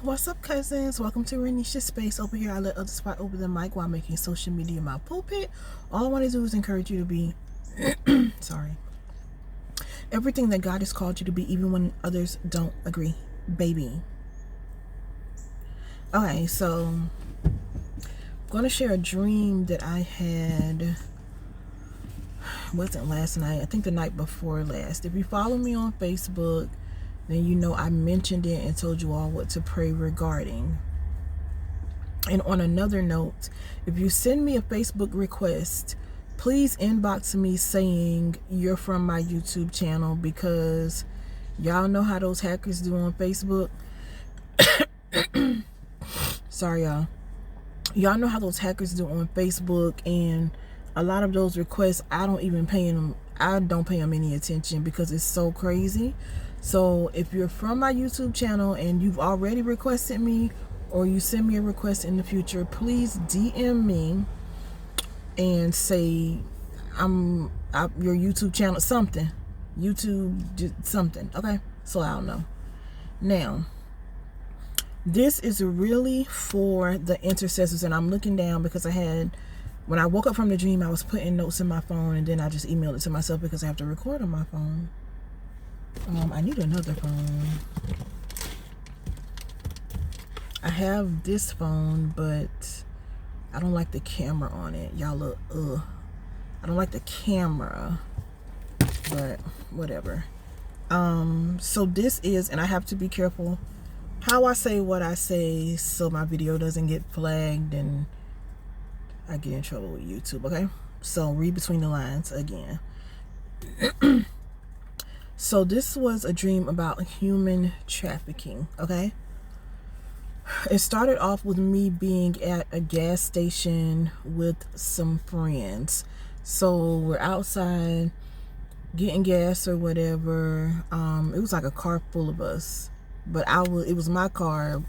What's up, cousins? Welcome to Renisha's space. Over here, I let others fight over the mic while making social media my pulpit. All I want to do is encourage you to be, sorry, everything that God has called you to be, even when others don't agree, baby. Okay, so I'm going to share a dream that I had. It wasn't last night. I think the night before last. If you follow me on Facebook, then you know I mentioned it and told you all what to pray regarding. And on another note, if you send me a Facebook request, please inbox me saying you're from my YouTube channel, because y'all know how those hackers do on Facebook. Sorry, y'all. Y'all know how those hackers do on Facebook, and a lot of those requests, I don't pay them any attention because it's so crazy. So if you're from my YouTube channel and you've already requested me, or you send me a request in the future, please DM me and say I'm your YouTube channel, something, okay? So I'll know. Now, this is really for the intercessors, and I'm looking down because when I woke up from the dream, I was putting notes in my phone, and then I just emailed it to myself because I have to record on my phone. I need another phone. I have this phone, but I don't like the camera on it. Y'all look, I don't like the camera, but whatever. So this is, and I have to be careful how I say what I say so my video doesn't get flagged and I get in trouble with YouTube, okay? So read between the lines again. So this was a dream about human trafficking, okay? It started off with me being at a gas station with some friends. So we're outside getting gas or whatever. It was like a car full of us, but it was my car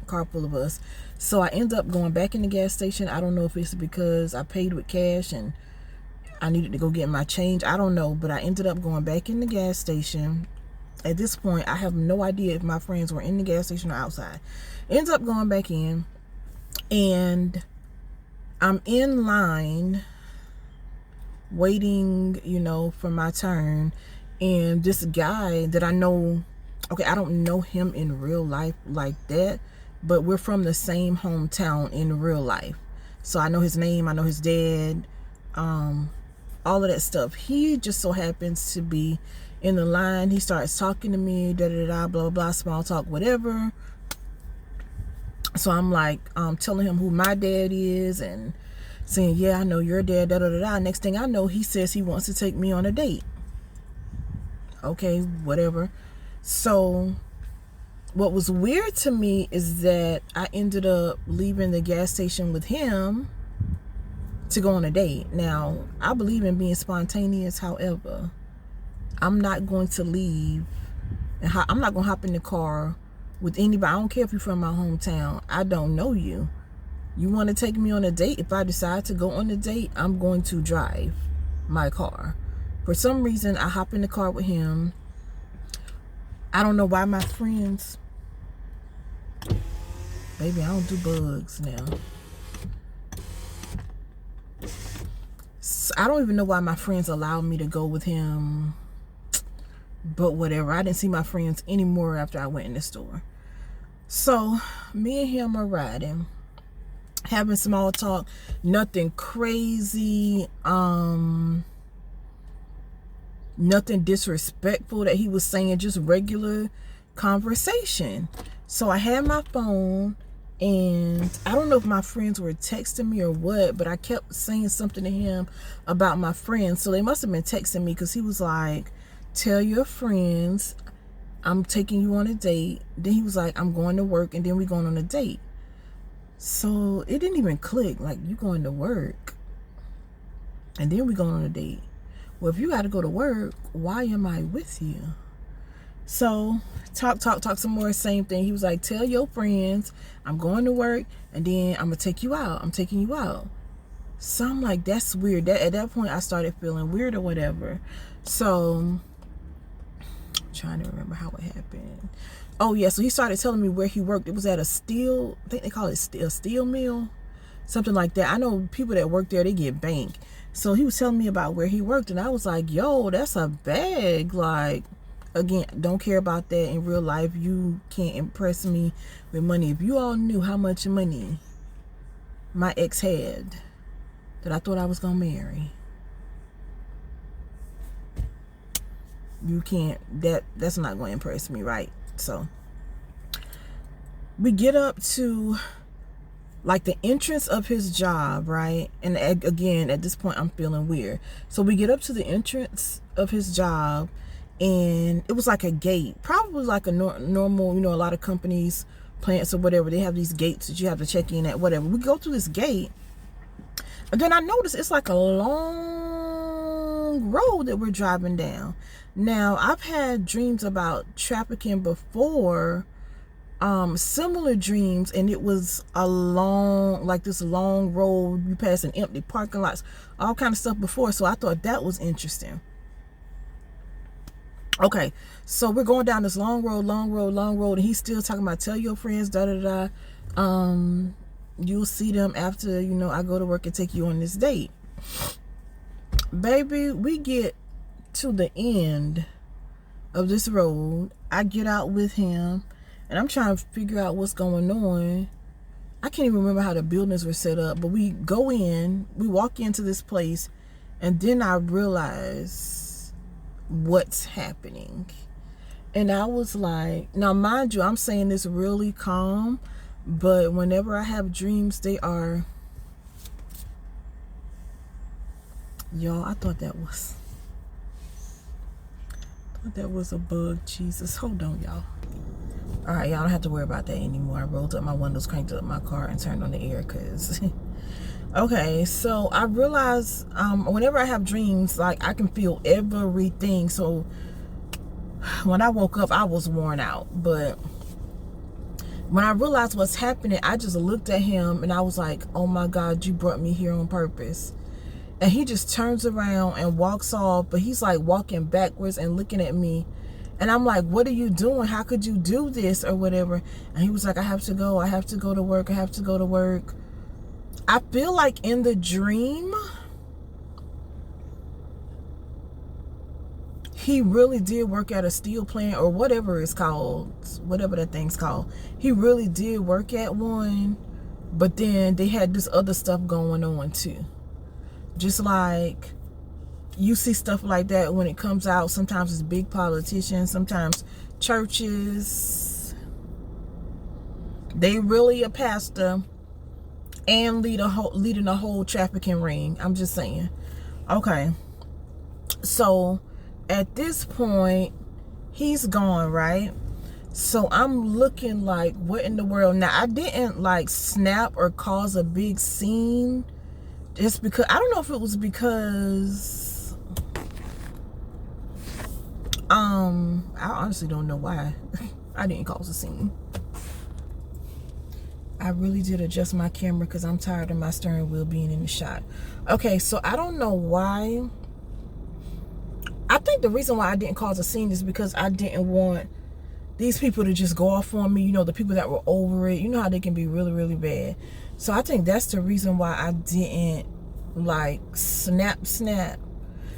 full of us. So I ended up going back in the gas station. I don't know if it's because I paid with cash and I needed to go get my change. I don't know, but I ended up going back in the gas station. At this point, I have no idea if my friends were in the gas station or outside. Ends up going back in, and I'm in line waiting, for my turn. And this guy that I know, okay, I don't know him in real life like that, but we're from the same hometown in real life. So I know his name, I know his dad, all of that stuff. He just so happens to be in the line. He starts talking to me, blah, blah, blah, small talk, whatever. So I'm like, telling him who my dad is and saying, yeah, I know your dad, Next thing I know, he says he wants to take me on a date. Okay, whatever. So what was weird to me is that I ended up leaving the gas station with him to go on a date. Now, I believe in being spontaneous. However, I'm not going to leave, and I'm not going to hop in the car with anybody. I don't care if you're from my hometown. I don't know you. You want to take me on a date? If I decide to go on a date, I'm going to drive my car. For some reason, I hop in the car with him. I don't know why my friends... Baby, I don't do bugs now. I don't even know why my friends allowed me to go with him, but whatever. I didn't see my friends anymore after I went in the store. So me and him are riding, having small talk, nothing crazy, nothing disrespectful that he was saying, just regular conversation. So I had my phone, and I don't know if my friends were texting me or what, but I kept saying something to him about my friends. So they must have been texting me, because he was like, tell your friends I'm taking you on a date. Then he was like, I'm going to work, and then we going on a date. So it didn't even click. Like, you going to work, and then we going on a date. Well, if you got to go to work, why am I with you? So talk some more, same thing. He was like, tell your friends I'm going to work, and then I'm gonna take you out. I'm taking you out. So I'm like, that's weird. At that point I started feeling weird or whatever. So I'm trying to remember how it happened. Oh yeah, so he started telling me where he worked. It was at a steel, I think they call it a steel mill, something like that. I know people that work there, they get bank. So he was telling me about where he worked, and I was like, yo, that's a bag. Like, again, don't care about that in real life. You can't impress me with money. If you all knew how much money my ex had that I thought I was gonna marry, you can't, that's not gonna impress me, right? So we get up to like the entrance of his job, right? And again, at this point I'm feeling weird. So we get up to the entrance of his job, and it was like a gate, probably like a normal, you know, a lot of companies, plants or whatever, they have these gates that you have to check in at, whatever. We go through this gate, and then I noticed it's like a long road that we're driving down. Now, I've had dreams about trafficking before, similar dreams, and it was a long, like this long road, you pass an empty parking lots, all kind of stuff before, so I thought that was interesting. Okay, so we're going down this long road, and he's still talking about, tell your friends, you'll see them after, you know, I go to work and take you on this date. Baby, we get to the end of this road. I get out with him, and I'm trying to figure out what's going on. I can't even remember how the buildings were set up, but we go in, we walk into this place, and then I realize what's happening. And I was like, now mind you, I'm saying this really calm, but whenever I have dreams, they are, y'all, I thought that was a bug. Jesus, hold on, y'all. All right, y'all don't have to worry about that anymore. I rolled up my windows, cranked up my car, and turned on the air, because okay, so I realized whenever I have dreams, like, I can feel everything. So when I woke up, I was worn out, but when I realized what's happening, I just looked at him and I was like, oh my God, you brought me here on purpose. And he just turns around and walks off, but he's like walking backwards and looking at me. And I'm like, what are you doing? How could you do this or whatever? And he was like, I have to go to work. I feel like in the dream, he really did work at a steel plant or whatever it's called, whatever that thing's called. He really did work at one, but then they had this other stuff going on too. Just like you see stuff like that when it comes out. Sometimes it's big politicians, sometimes churches. They really a pastor and leading a whole trafficking ring. I'm just saying. Okay. So at this point, he's gone, right? So I'm looking like, what in the world? Now, I didn't like snap or cause a big scene. Just because, I don't know if it was because, I honestly don't know why I didn't cause a scene. I really did adjust my camera because I'm tired of my steering wheel being in the shot. Okay, so I don't know why. I think the reason why I didn't cause a scene is because I didn't want these people to just go off on me. You know, the people that were over it. You know how they can be really, really bad. So I think that's the reason why I didn't like snap.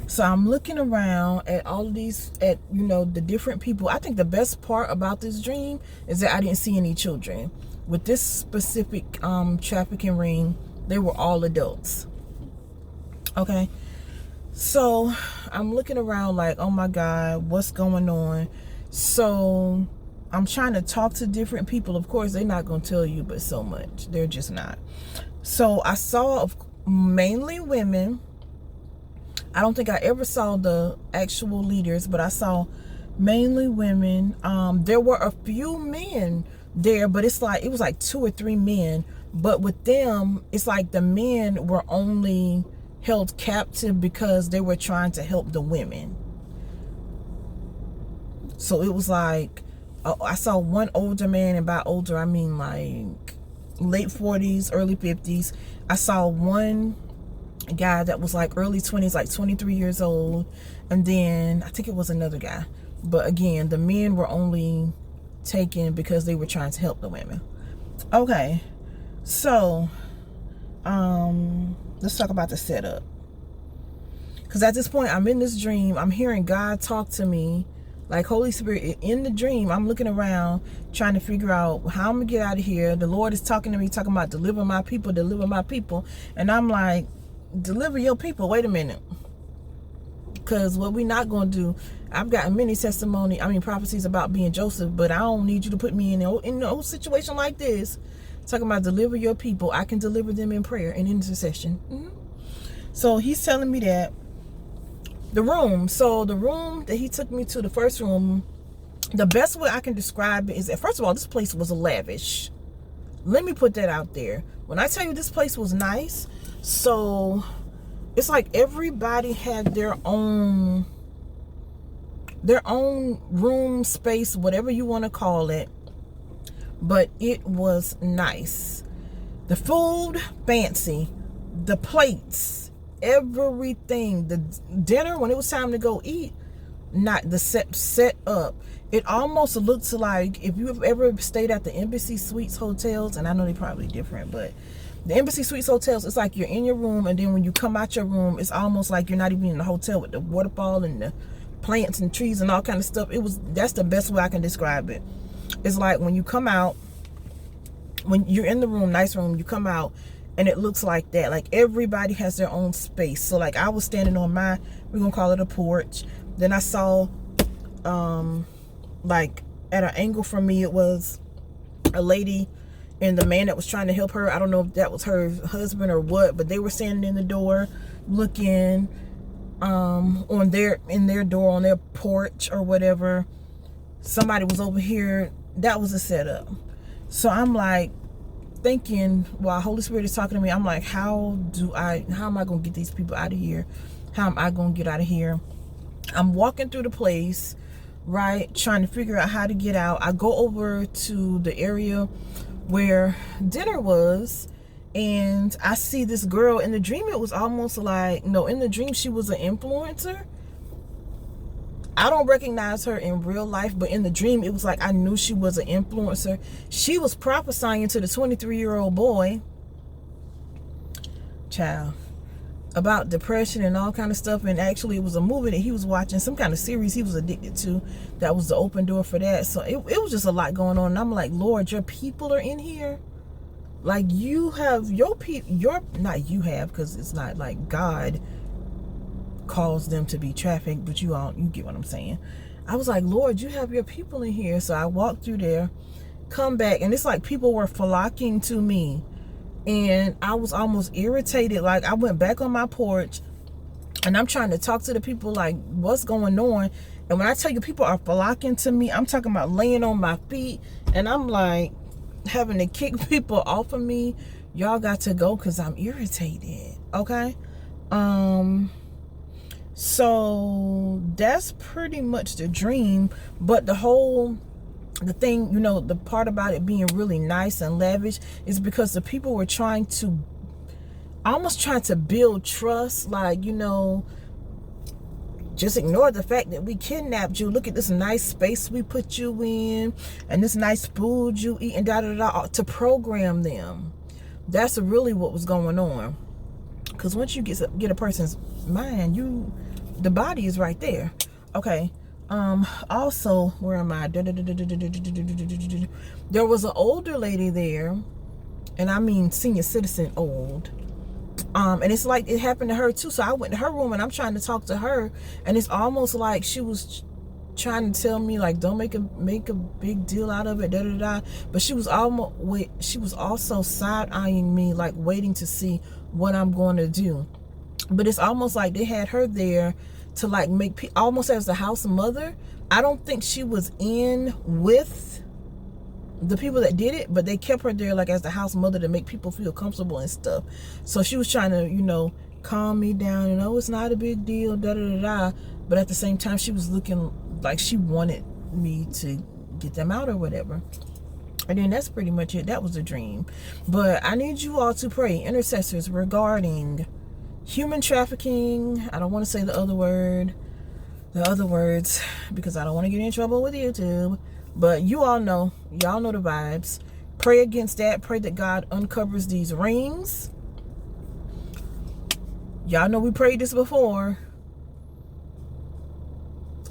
So I'm looking around at all of these, at, you know, the different people. I think the best part about this dream is that I didn't see any children. With this specific trafficking ring, they were all adults. Okay. So I'm looking around like, oh my God, what's going on? So I'm trying to talk to different people. Of course, they're not going to tell you but so much. They're just not. So I saw mainly women. I don't think I ever saw the actual leaders, but I saw mainly women. There were a few men there, but it's like, it was like 2 or 3 men. But with them, it's like the men were only held captive because they were trying to help the women. So it was like, I saw one older man, and by older I mean like late 40s, early 50s. I saw one guy that was like early 20s, like 23 years old, and then I think it was another guy. But again, the men were only taken because they were trying to help the women. Okay, so let's talk about the setup. Because at this point, I'm in this dream. I'm hearing God talk to me. Like Holy Spirit, in the dream, I'm looking around trying to figure out how I'm going to get out of here. The Lord is talking to me, talking about deliver my people, deliver my people. And I'm like, deliver your people. Wait a minute. Because what we're not going to do, I've gotten many prophecies about being Joseph, but I don't need you to put me in no situation like this. Talking about deliver your people. I can deliver them in prayer and intercession. So he's telling me that. The room that he took me to, the first room, the best way I can describe it is that, first of all, this place was lavish. Let me put that out there. When I tell you this place was nice, so it's like everybody had their own room, space, whatever you want to call it, but it was nice. The food, fancy. The plates, everything, the dinner, when it was time to go eat, not the set up. It almost looks like, if you've ever stayed at the Embassy Suites hotels, and I know they're probably different, but the Embassy Suites hotels, it's like you're in your room, and then when you come out your room, it's almost like you're not even in the hotel with the waterfall and the plants and trees and all kind of stuff. That's the best way I can describe it. It's like when you come out, when you're in the room, nice room, you come out, and it looks like that. Like everybody has their own space. So like I was standing on we're gonna call it a porch. Then I saw like at an angle from me, it was a lady and the man that was trying to help her. I don't know if that was her husband or what, but they were standing in the door looking in their door, on their porch or whatever. Somebody was over here. That was a setup. So I'm like thinking, while Holy Spirit is talking to me, I'm like, how am I gonna get these people out of here? How am I gonna get out of here? I'm walking through the place, right, trying to figure out how to get out. I go over to the area where dinner was, and I see this girl. In the dream, it was almost like, no, in the dream she was an influencer. I don't recognize her in real life, but in the dream, it was like I knew she was an influencer. She was prophesying to the 23-year-old boy, child, about depression and all kind of stuff. And actually, it was a movie that he was watching, some kind of series he was addicted to. That was the open door for that. So it was just a lot going on. And I'm like, Lord, your people are in here. Like you have your people, not you have, because it's not like God calls them to be trafficked, but you get what I'm saying. I was like, Lord, you have your people in here. So I walked through there, come back, and it's like people were flocking to me, and I was almost irritated. Like I went back on my porch, and I'm trying to talk to the people like, what's going on? And when I tell you people are flocking to me, I'm talking about laying on my feet, and I'm like having to kick people off of me. Y'all got to go because I'm irritated. Okay. So that's pretty much the dream. But the thing, the part about it being really nice and lavish is because the people were trying to build trust. Like, just ignore the fact that we kidnapped you. Look at this nice space we put you in, and this nice food you eat, and to program them. That's really what was going on. Because once you get a person's mind, the body is right there. Okay. Also, where am I? There was an older lady there, and I mean senior citizen old. And it's like it happened to her too. So I went to her room, and I'm trying to talk to her, and it's almost like she was trying to tell me like, don't make a big deal out of it, but she was also side-eyeing me, like waiting to see what I'm going to do. But it's almost like they had her there to like make almost as the house mother. I don't think she was in with the people that did it, but they kept her there like as the house mother to make people feel comfortable and stuff. So she was trying to, calm me down, and it's not a big deal, but at the same time she was looking like she wanted me to get them out or whatever. And then that's pretty much it. That was a dream. But I need you all to pray, intercessors, regarding human trafficking. I don't want to say the other words, because I don't want to get in trouble with YouTube. But y'all know the vibes. Pray against that. Pray that God uncovers these rings. Y'all know we prayed this before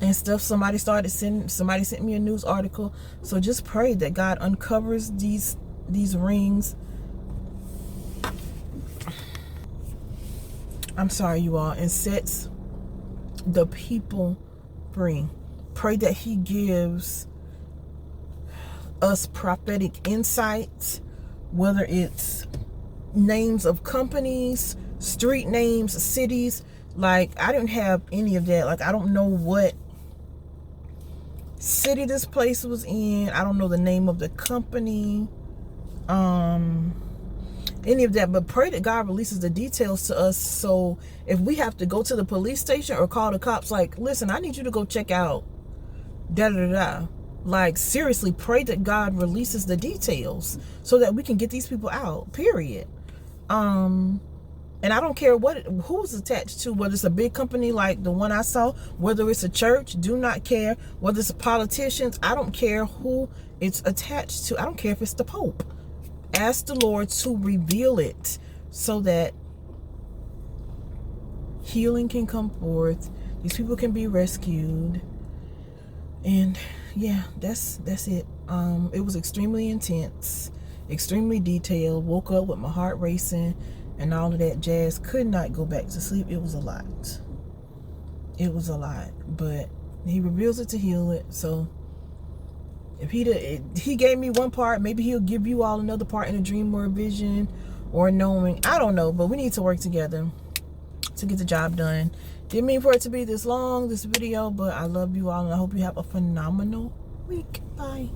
and stuff. Somebody sent me a news article. So just pray that God uncovers these rings. I'm sorry, you all, and sets the people free. Pray that he gives us prophetic insights, whether it's names of companies, street names, cities. Like, I didn't have any of that. Like, I don't know what city this place was in. I don't know the name of the company, any of that. But pray that God releases the details to us, so if we have to go to the police station or call the cops, like, listen, I need you to go check out da da da. Like, seriously, pray that God releases the details so that we can get these people out, period. And I don't care who's attached to, whether it's a big company like the one I saw, whether it's a church, do not care. Whether it's politicians, I don't care who it's attached to. I don't care if it's the Pope. Ask the Lord to reveal it so that healing can come forth. These people can be rescued. And yeah, that's it. It was extremely intense, extremely detailed. Woke up with my heart racing and all of that jazz. Could not go back to sleep. It was a lot. It was a lot. But he reveals it to heal it. So if he gave me one part, maybe he'll give you all another part in a dream or a vision or knowing. I don't know. But we need to work together to get the job done. Didn't mean for it to be this long, this video, but I love you all, and I hope you have a phenomenal week. Bye.